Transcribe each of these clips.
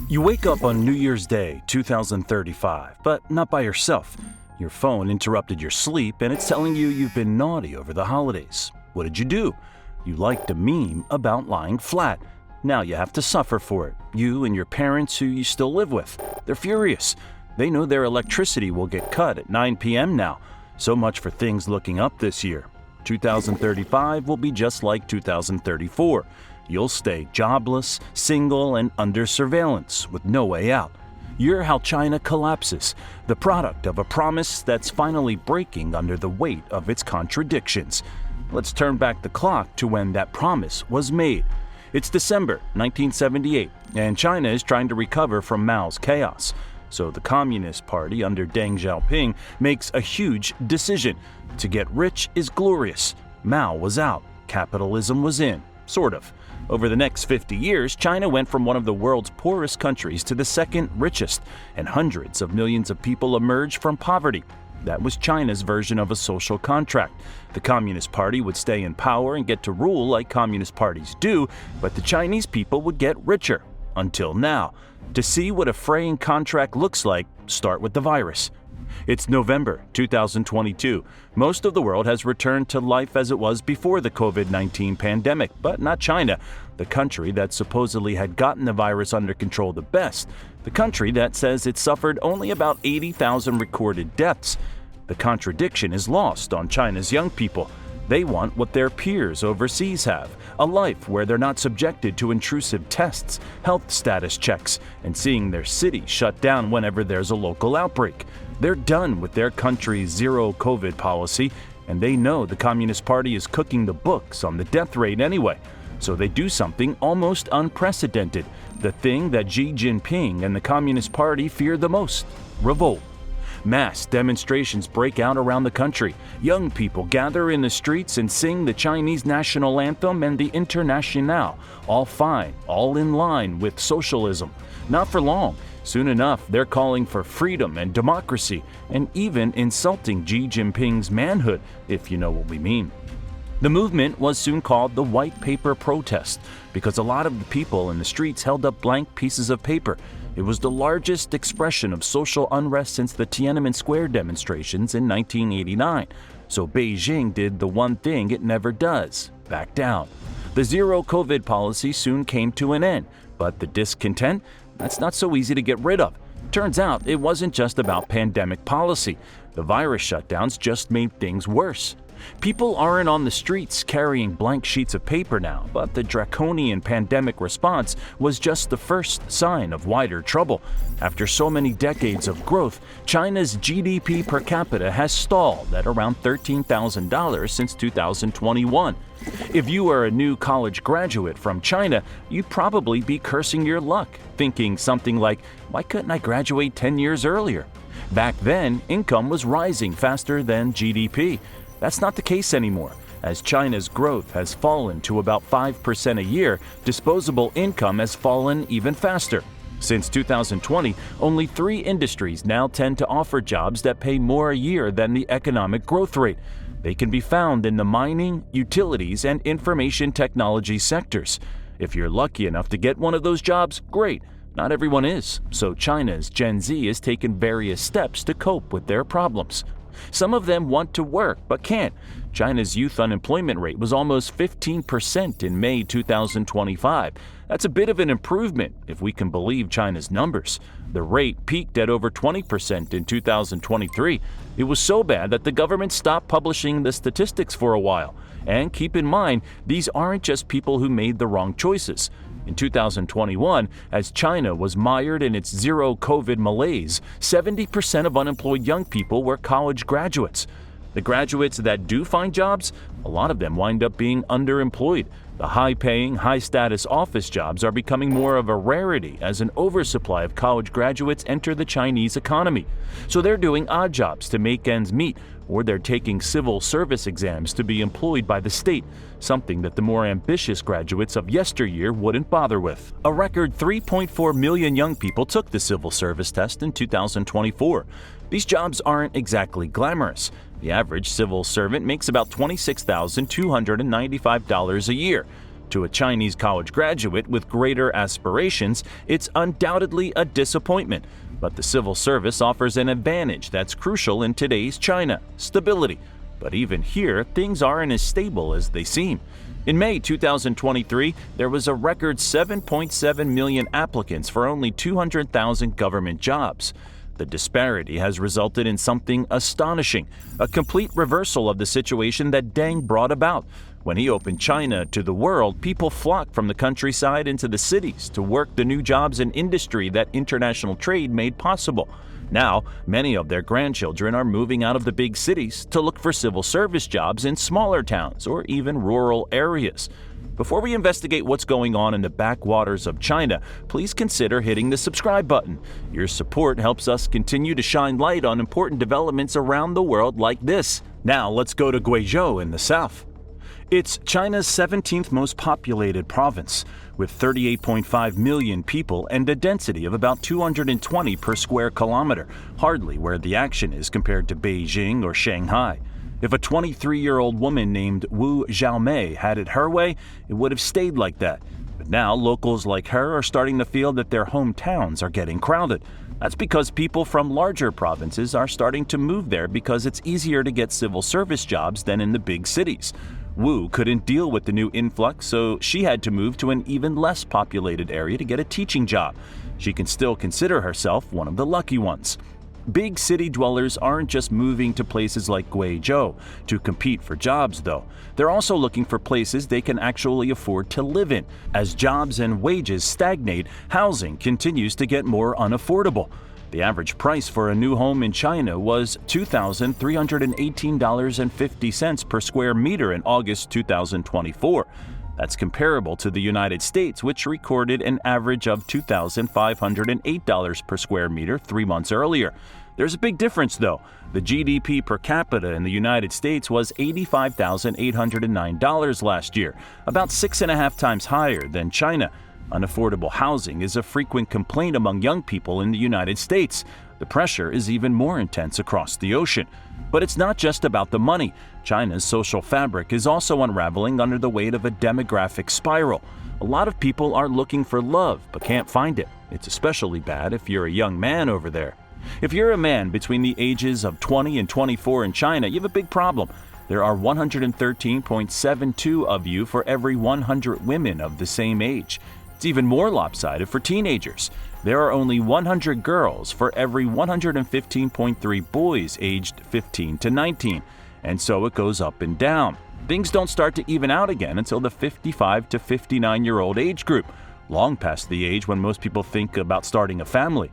You wake up on New Year's Day, 2035, but not by yourself. Your phone interrupted your sleep and it's telling you you've been naughty over the holidays. What did you do? You liked a meme about lying flat. Now you have to suffer for it. You and your parents who you still live with. They're furious. They know their electricity will get cut at 9 p.m. now. So much for things looking up this year. 2035 will be just like 2034. You'll stay jobless, single, and under surveillance with no way out. You're how China collapses, the product of a promise that's finally breaking under the weight of its contradictions. Let's turn back the clock to when that promise was made. It's December 1978, and China is trying to recover from Mao's chaos. So the Communist Party under Deng Xiaoping makes a huge decision. To get rich is glorious. Mao was out. Capitalism was in. Sort of. Over the next 50 years, China went from one of the world's poorest countries to the second richest, and hundreds of millions of people emerged from poverty. That was China's version of a social contract. The Communist Party would stay in power and get to rule like communist parties do, but the Chinese people would get richer. Until now. To see what a fraying contract looks like, start with the virus. It's November 2022. Most of the world has returned to life as it was before the COVID-19 pandemic, but not China, the country that supposedly had gotten the virus under control the best, the country that says it suffered only about 80,000 recorded deaths. The contradiction is lost on China's young people. They want what their peers overseas have, a life where they're not subjected to intrusive tests, health status checks, and seeing their city shut down whenever there's a local outbreak. They're done with their country's zero COVID policy, and they know the Communist Party is cooking the books on the death rate anyway. So they do something almost unprecedented, the thing that Xi Jinping and the Communist Party fear the most: revolt. Mass demonstrations break out around the country. Young people gather in the streets and sing the Chinese national anthem and the Internationale, all fine, all in line with socialism. Not for long. Soon enough, they're calling for freedom and democracy, and even insulting Xi Jinping's manhood, if you know what we mean. The movement was soon called the White Paper Protest because a lot of the people in the streets held up blank pieces of paper. It was the largest expression of social unrest since the Tiananmen Square demonstrations in 1989. So Beijing did the one thing it never does: back down. The zero COVID policy soon came to an end, but the discontent, that's not so easy to get rid of. Turns out it wasn't just about pandemic policy. The virus shutdowns just made things worse. People aren't on the streets carrying blank sheets of paper now, but the draconian pandemic response was just the first sign of wider trouble. After so many decades of growth, China's GDP per capita has stalled at around $13,000 since 2021. If you are a new college graduate from China, you'd probably be cursing your luck, thinking something like, "Why couldn't I graduate 10 years earlier?" Back then, income was rising faster than GDP. That's not the case anymore. As China's growth has fallen to about 5% a year, disposable income has fallen even faster. Since 2020, only 3 industries now tend to offer jobs that pay more a year than the economic growth rate. They can be found in the mining, utilities, and information technology sectors. If you're lucky enough to get one of those jobs, great. Not everyone is, so China's Gen Z has taken various steps to cope with their problems. Some of them want to work but can't. China's youth unemployment rate was almost 15% in May 2025. That's a bit of an improvement if we can believe China's numbers. The rate peaked at over 20% in 2023. It was so bad that the government stopped publishing the statistics for a while. And keep in mind, these aren't just people who made the wrong choices. In 2021, as China was mired in its zero COVID malaise, 70% of unemployed young people were college graduates. The graduates that do find jobs, a lot of them wind up being underemployed. The high-paying, high-status office jobs are becoming more of a rarity as an oversupply of college graduates enter the Chinese economy. So they're doing odd jobs to make ends meet, or they're taking civil service exams to be employed by the state, something that the more ambitious graduates of yesteryear wouldn't bother with. A record 3.4 million young people took the civil service test in 2024. These jobs aren't exactly glamorous. The average civil servant makes about $26,295 a year. To a Chinese college graduate with greater aspirations, it's undoubtedly a disappointment. But the civil service offers an advantage that's crucial in today's China: stability. But even here, things aren't as stable as they seem. In May 2023, there was a record 7.7 million applicants for only 200,000 government jobs. The disparity has resulted in something astonishing, a complete reversal of the situation that Deng brought about. When he opened China to the world, people flocked from the countryside into the cities to work the new jobs and industry that international trade made possible. Now, many of their grandchildren are moving out of the big cities to look for civil service jobs in smaller towns or even rural areas. Before we investigate what's going on in the backwaters of China, please consider hitting the subscribe button. Your support helps us continue to shine light on important developments around the world like this. Now, let's go to Guizhou in the south. It's China's 17th most populated province, with 38.5 million people and a density of about 220 per square kilometer, hardly where the action is compared to Beijing or Shanghai. If a 23-year-old woman named Wu Xiaomei had it her way, it would have stayed like that. But now locals like her are starting to feel that their hometowns are getting crowded. That's because people from larger provinces are starting to move there because it's easier to get civil service jobs than in the big cities. Wu couldn't deal with the new influx, so she had to move to an even less populated area to get a teaching job. She can still consider herself one of the lucky ones. Big city dwellers aren't just moving to places like Guizhou to compete for jobs, though. They're also looking for places they can actually afford to live in. As jobs and wages stagnate, housing continues to get more unaffordable. The average price for a new home in China was $2,318.50 per square meter in August 2024. That's comparable to the United States, which recorded an average of $2,508 per square meter 3 months earlier. There's a big difference, though. The GDP per capita in the United States was $85,809 last year, about 6.5 times higher than China. Unaffordable housing is a frequent complaint among young people in the United States. The pressure is even more intense across the ocean. But it's not just about the money. China's social fabric is also unraveling under the weight of a demographic spiral. A lot of people are looking for love but can't find it. It's especially bad if you're a young man over there. If you're a man between the ages of 20 and 24 in China, you have a big problem. There are 113.72 of you for every 100 women of the same age. It's even more lopsided for teenagers. There are only 100 girls for every 115.3 boys aged 15 to 19, and so it goes up and down. Things don't start to even out again until the 55 to 59-year-old age group, long past the age when most people think about starting a family.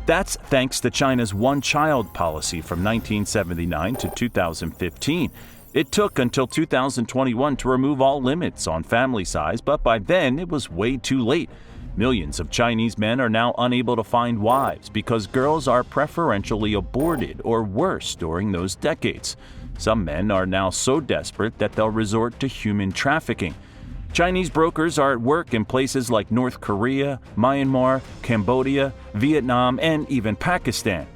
That's thanks to China's one-child policy from 1979 to 2015. It took until 2021 to remove all limits on family size, but by then it was way too late. Millions of Chinese men are now unable to find wives because girls are preferentially aborted or worse during those decades. Some men are now so desperate that they'll resort to human trafficking. Chinese brokers are at work in places like North Korea, Myanmar, Cambodia, Vietnam, and even Pakistan.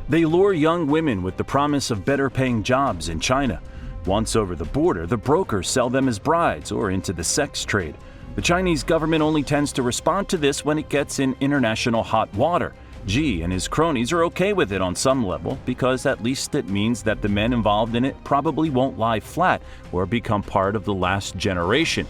They lure young women with the promise of better-paying jobs in China. Once over the border, the brokers sell them as brides or into the sex trade. The Chinese government only tends to respond to this when it gets in international hot water. Xi and his cronies are okay with it on some level because at least it means that the men involved in it probably won't lie flat or become part of the last generation.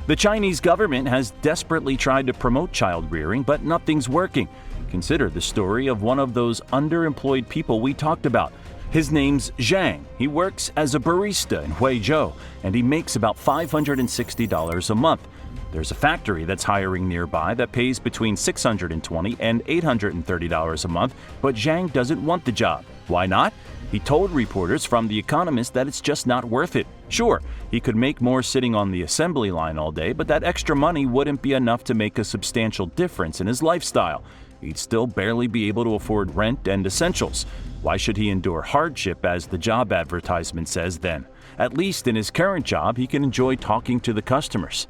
The Chinese government has desperately tried to promote child rearing, but nothing's working. Consider the story of one of those underemployed people we talked about. His name's Zhang. He works as a barista in Huizhou, and he makes about $560 a month. There's a factory that's hiring nearby that pays between $620 and $830 a month, but Zhang doesn't want the job. Why not? He told reporters from The Economist that it's just not worth it. Sure, he could make more sitting on the assembly line all day, but that extra money wouldn't be enough to make a substantial difference in his lifestyle. He'd still barely be able to afford rent and essentials. Why should he endure hardship, as the job advertisement says then? At least in his current job, he can enjoy talking to the customers.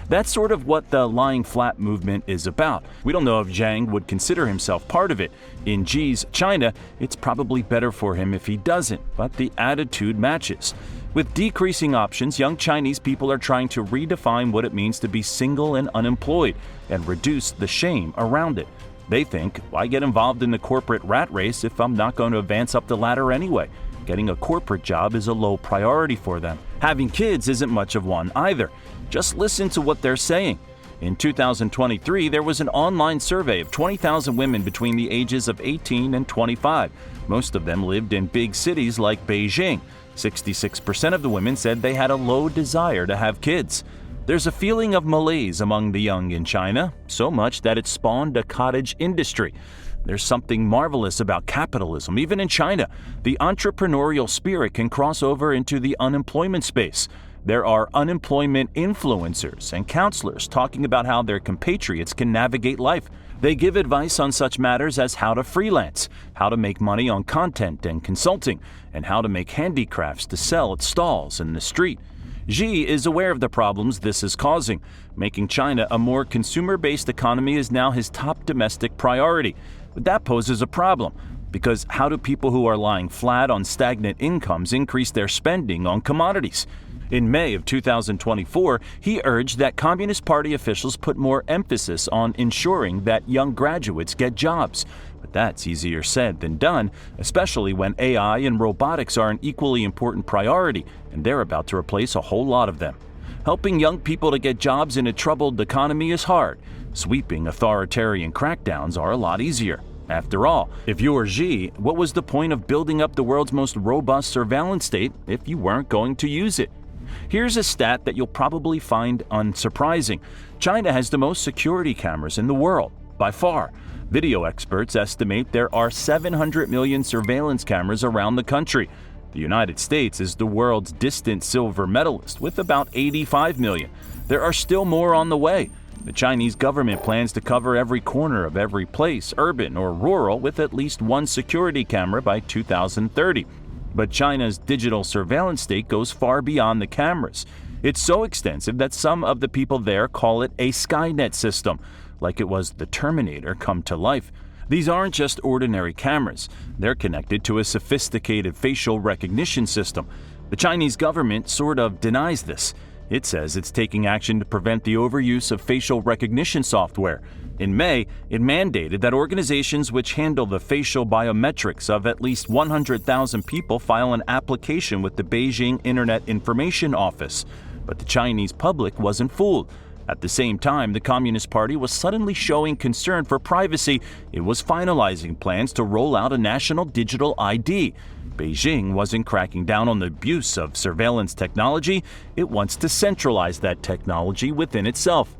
That's sort of what the lying flat movement is about. We don't know if Zhang would consider himself part of it. In Xi's China, it's probably better for him if he doesn't, but the attitude matches. With decreasing options, young Chinese people are trying to redefine what it means to be single and unemployed and reduce the shame around it. They think, why get involved in the corporate rat race if I'm not going to advance up the ladder anyway? Getting a corporate job is a low priority for them. Having kids isn't much of one either. Just listen to what they're saying. In 2023, there was an online survey of 20,000 women between the ages of 18 and 25. Most of them lived in big cities like Beijing. 66% of the women said they had a low desire to have kids. There's a feeling of malaise among the young in China, so much that it spawned a cottage industry. There's something marvelous about capitalism, even in China. The entrepreneurial spirit can cross over into the unemployment space. There are unemployment influencers and counselors talking about how their compatriots can navigate life. They give advice on such matters as how to freelance, how to make money on content and consulting, and how to make handicrafts to sell at stalls in the street. Xi is aware of the problems this is causing. Making China a more consumer-based economy is now his top domestic priority. But that poses a problem, because how do people who are lying flat on stagnant incomes increase their spending on commodities? In May of 2024, he urged that Communist Party officials put more emphasis on ensuring that young graduates get jobs. But that's easier said than done, especially when AI and robotics are an equally important priority, and they're about to replace a whole lot of them. Helping young people to get jobs in a troubled economy is hard. Sweeping authoritarian crackdowns are a lot easier. After all, if you were Xi, what was the point of building up the world's most robust surveillance state if you weren't going to use it? Here's a stat that you'll probably find unsurprising. China has the most security cameras in the world, by far. Video experts estimate there are 700 million surveillance cameras around the country. The United States is the world's distant silver medalist with about 85 million. There are still more on the way. The Chinese government plans to cover every corner of every place, urban or rural, with at least one security camera by 2030. But China's digital surveillance state goes far beyond the cameras. It's so extensive that some of the people there call it a Skynet system, like it was the Terminator come to life. These aren't just ordinary cameras. They're connected to a sophisticated facial recognition system. The Chinese government sort of denies this. It says it's taking action to prevent the overuse of facial recognition software. In May, it mandated that organizations which handle the facial biometrics of at least 100,000 people file an application with the Beijing Internet Information Office. But the Chinese public wasn't fooled. At the same time, the Communist Party was suddenly showing concern for privacy. It was finalizing plans to roll out a national digital ID. Beijing wasn't cracking down on the abuse of surveillance technology. It wants to centralize that technology within itself.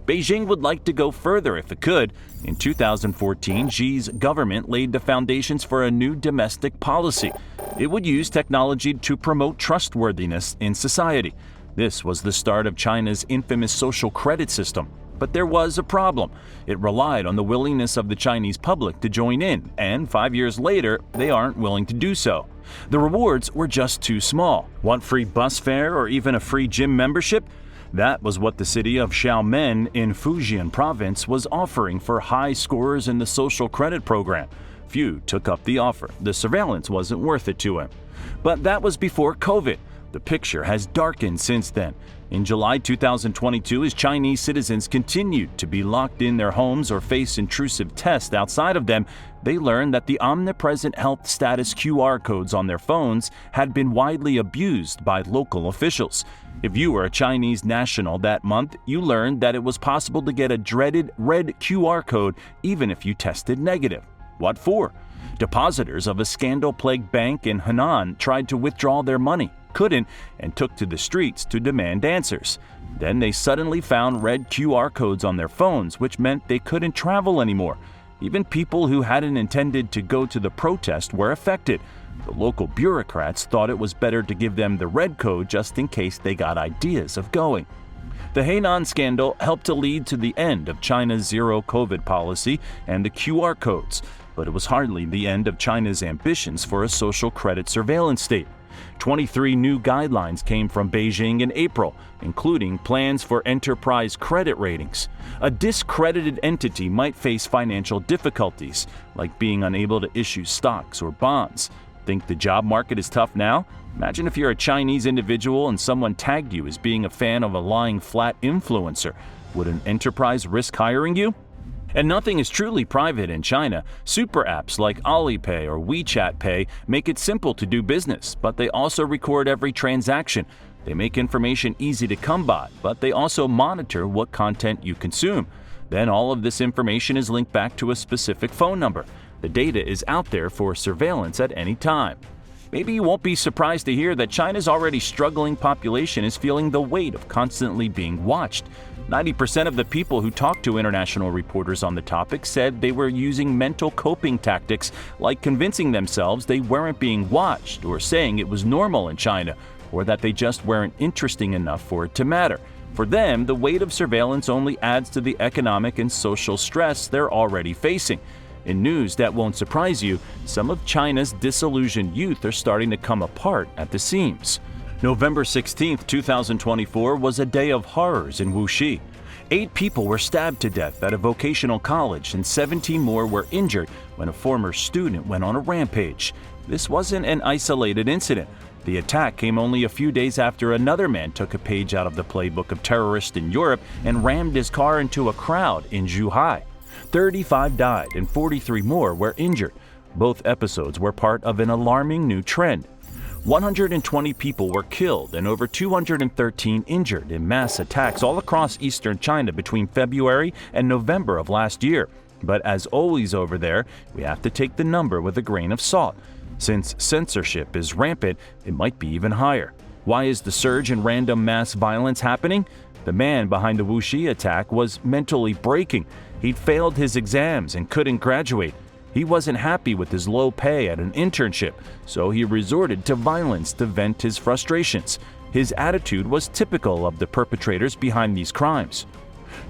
Beijing would like to go further if it could. In 2014, Xi's government laid the foundations for a new domestic policy. It would use technology to promote trustworthiness in society. This was the start of China's infamous social credit system. But there was a problem. It relied on the willingness of the Chinese public to join in, and 5 years later, they aren't willing to do so. The rewards were just too small. Want free bus fare or even a free gym membership? That was what the city of Xiamen in Fujian province was offering for high scorers in the social credit program. Few took up the offer. The surveillance wasn't worth it to him. But that was before COVID. The picture has darkened since then. In July 2022, as Chinese citizens continued to be locked in their homes or face intrusive tests outside of them, they learned that the omnipresent health status QR codes on their phones had been widely abused by local officials. If you were a Chinese national that month, you learned that it was possible to get a dreaded red QR code even if you tested negative. What for? Depositors of a scandal-plagued bank in Henan tried to withdraw their money, couldn't, and took to the streets to demand answers. Then they suddenly found red QR codes on their phones, which meant they couldn't travel anymore. Even people who hadn't intended to go to the protest were affected. The local bureaucrats thought it was better to give them the red code just in case they got ideas of going. The Henan scandal helped to lead to the end of China's zero-COVID policy and the QR codes, but it was hardly the end of China's ambitions for a social credit surveillance state. 23 new guidelines came from Beijing in April, including plans for enterprise credit ratings. A discredited entity might face financial difficulties, like being unable to issue stocks or bonds. Think the job market is tough now? Imagine if you're a Chinese individual and someone tagged you as being a fan of a lying flat influencer. Would an enterprise risk hiring you? And nothing is truly private in China. Super apps like Alipay or WeChat Pay make it simple to do business, but they also record every transaction. They make information easy to come by, but they also monitor what content you consume. Then all of this information is linked back to a specific phone number. The data is out there for surveillance at any time. Maybe you won't be surprised to hear that China's already struggling population is feeling the weight of constantly being watched. 90% of the people who talked to international reporters on the topic said they were using mental coping tactics like convincing themselves they weren't being watched or saying it was normal in China or that they just weren't interesting enough for it to matter. For them, the weight of surveillance only adds to the economic and social stress they're already facing. In news that won't surprise you, some of China's disillusioned youth are starting to come apart at the seams. November 16, 2024 was a day of horrors in Wuxi. 8 people were stabbed to death at a vocational college and 17 more were injured when a former student went on a rampage. This wasn't an isolated incident. The attack came only a few days after another man took a page out of the playbook of terrorists in Europe and rammed his car into a crowd in Zhuhai. 35 died and 43 more were injured. Both episodes were part of an alarming new trend. 120 people were killed and over 213 injured in mass attacks all across eastern China between February and November of last year. But as always over there, we have to take the number with a grain of salt. Since censorship is rampant, it might be even higher. Why is the surge in random mass violence happening? The man behind the Wuxi attack was mentally breaking. He'd failed his exams and couldn't graduate. He wasn't happy with his low pay at an internship, so he resorted to violence to vent his frustrations. His attitude was typical of the perpetrators behind these crimes.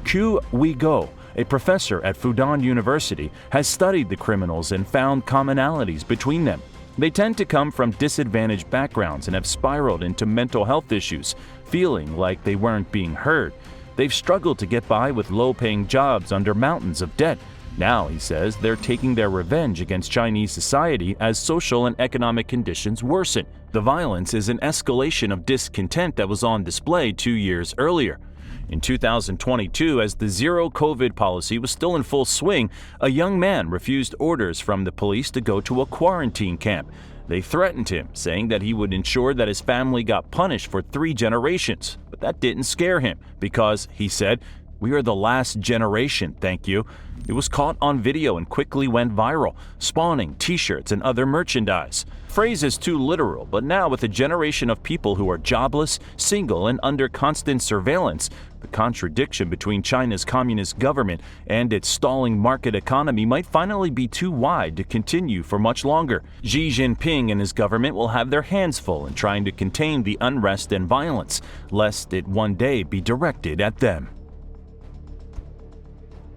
Qu Weiguo, a professor at Fudan University, has studied the criminals and found commonalities between them. They tend to come from disadvantaged backgrounds and have spiraled into mental health issues, feeling like they weren't being heard. They've struggled to get by with low-paying jobs under mountains of debt. Now, he says, they're taking their revenge against Chinese society as social and economic conditions worsen. The violence is an escalation of discontent that was on display 2 years earlier. In 2022, as the zero-COVID policy was still in full swing, a young man refused orders from the police to go to a quarantine camp. They threatened him, saying that he would ensure that his family got punished for 3 generations. But that didn't scare him because, he said, "We are the last generation, thank you." It was caught on video and quickly went viral, spawning t-shirts and other merchandise. The phrase is too literal, but now with a generation of people who are jobless, single, and under constant surveillance, the contradiction between China's communist government and its stalling market economy might finally be too wide to continue for much longer. Xi Jinping and his government will have their hands full in trying to contain the unrest and violence, lest it one day be directed at them.